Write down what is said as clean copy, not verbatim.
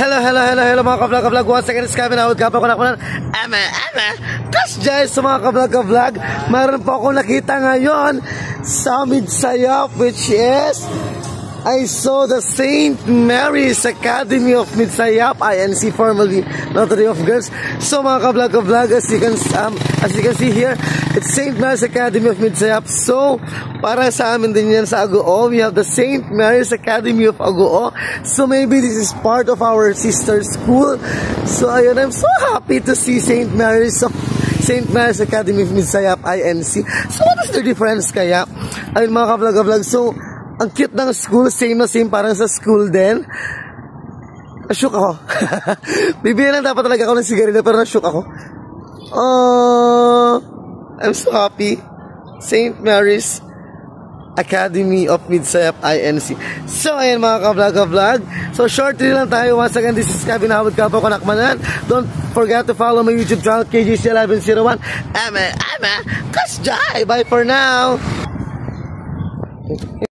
Hello mga ka-vlog. Once again, it's Kevin. Awad ka pa ko na Eme. Kas guys, sa mga ka-vlog. Meron po akong nakita ngayon sa Midsayap, which is I saw the St. Mary's Academy of Midsayap, INC, formerly Notary of Girls. So mga ka-vlog, as you can see here, it's St. Mary's Academy of Midsayap. So para sa amin din yan sa Agoo, we have the St. Mary's Academy of Agoo. So maybe this is part of our sister school. So ayun, I'm so happy to see St. Mary's Academy of Midsayap, INC. So what is the difference kaya? Ayun mga ka-vlog. So ang cute ng school, same na same parang sa school din. Nashook ako. Bibigyan lang dapat talaga ako ng sigarilyo pero nashook ako. I'm so happy. St. Mary's Academy of Midsayap, INC. So ayun mga ka-vlog. So shortly lang tayo. Once again, this is Kevin Hawad Kapo Kanakmanan. Don't forget to follow my YouTube channel, KJC1101. Eme, Kasjay. Bye for now.